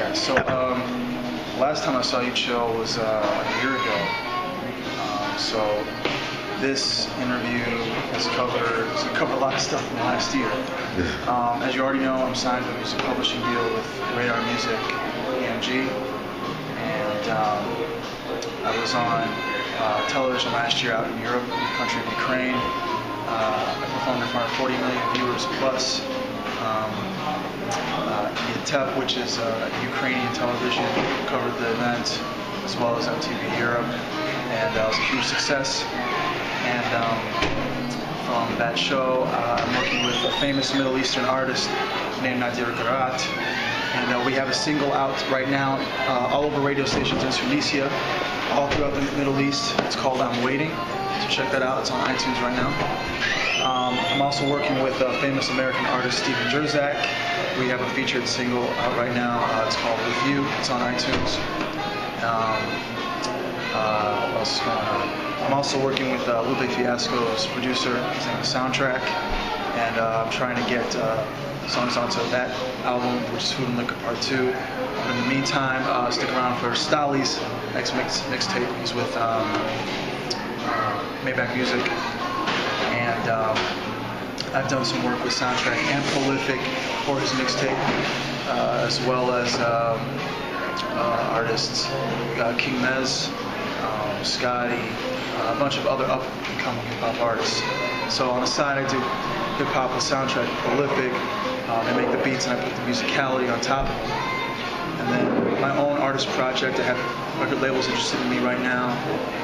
Yeah, so last time I saw you chill was like a year ago. So this interview has covered a lot of stuff in the last year. As you already know, I'm signed to a music publishing deal with Radar Music, EMG, and I was on television last year out in Europe, in the country of Ukraine. I performed in front of 40 million viewers plus. TEP, which is Ukrainian television, covered the event, as well as MTV Europe, and it was a huge success. And from that show, I'm working with a famous Middle Eastern artist named Nadir Garat, and we have a single out right now all over radio stations in Tunisia, all throughout the Middle East. It's called I'm Waiting, so check that out. It's on iTunes right now. I'm also working with a famous American artist, Stephen Jerzak. We have a featured single out right now. It's called With You. It's on iTunes. What else is going on? I'm also working with Lupe Fiasco as producer. His name is Soundtrakk. And I'm trying to get songs onto that album, which is Food and Liquor Part 2. But in the meantime, stick around for Stalley's next mixtape. He's with Maybach Music. And I've done some work with Soundtrakk and Prolyfic for his mixtape, as well as artists King Mez, Scotty, a bunch of other up-and-coming hip-hop artists. So on the side, I do hip-hop with Soundtrakk and Prolyfic. I make the beats and I put the musicality on top of them. And then my own artist project, I have record labels interested in me right now,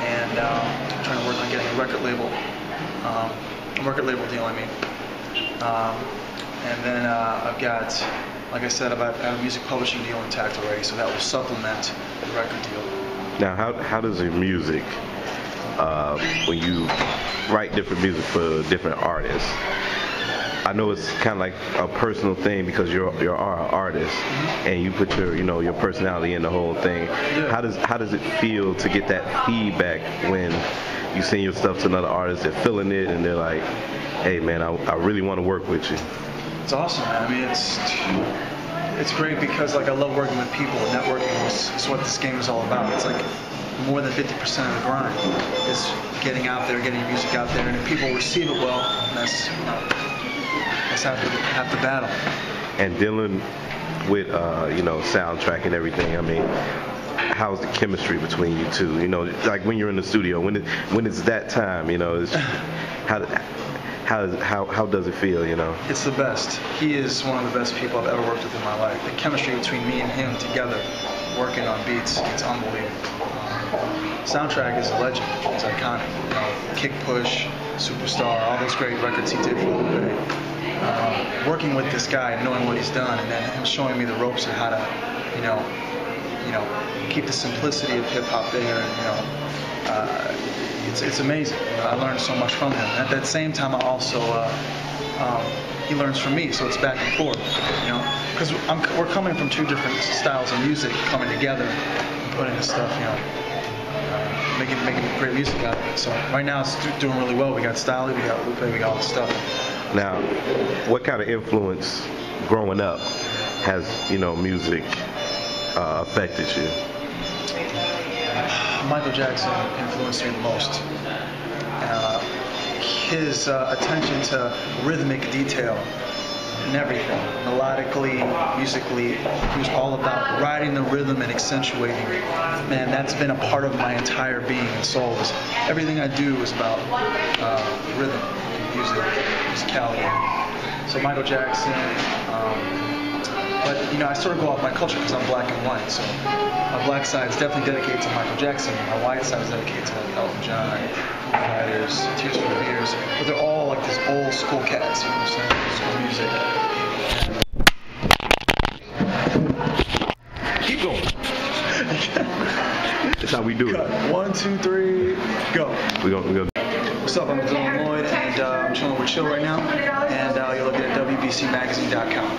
and I'm trying to work on getting a record label deal, I mean. And then I've got, like I said, I have a music publishing deal intact already, so that will supplement the record deal. Now, how does your music, when you write different music for different artists, I know it's kind of like a personal thing because you're an artist, and you put your personality in the whole thing. Yeah. How does it feel to get that feedback when you send your stuff to another artist, they're feeling it, and they're like, hey man, I really want to work with you? It's awesome, man. I mean, it's great because like I love working with people, and networking is what this game is all about. It's like more than 50% of the grind is getting out there, getting your music out there, and if people receive it well, that's half the battle. And Dylan, with Soundtrakk and everything, I mean, how's the chemistry between you two? Like when you're in the studio, when it's that time, how does it feel? It's the best. He is one of the best people I've ever worked with in my life. The chemistry between me and him together, working on beats, it's unbelievable. Soundtrakk is a legend. It's iconic. Kick Push, Superstar, all those great records he did for Lupe. Working with this guy, knowing what he's done, and then him showing me the ropes of how to, keep the simplicity of hip hop there, and it's amazing. I learned so much from him. At that same time, I also he learns from me, so it's back and forth. Because we're coming from two different styles of music coming together and putting this stuff, making great music out of it. So right now it's doing really well. We got Stalley, we got Lupe, we got all the stuff. Now, what kind of influence growing up has music affected you? Michael Jackson influenced me the most. His attention to rhythmic detail and everything, melodically, musically, he was all about riding the rhythm and accentuating it. Man, that's been a part of my entire being and soul. Everything I do is about rhythm, music, musicality. So Michael Jackson, but I sort of go off my culture because I'm black and white. So my black side is definitely dedicated to Michael Jackson. My white side is dedicated to Elton John, Riders, Tears for Fears. But they're all like these old school cats, you know what I'm saying? Old school music. Keep going. That's how we do it. 1, 2, 3, go. We go. What's up? I'm Dylan Lloyd, and I'm chilling with Chill right now. And you're looking at W.B.C magazine.com.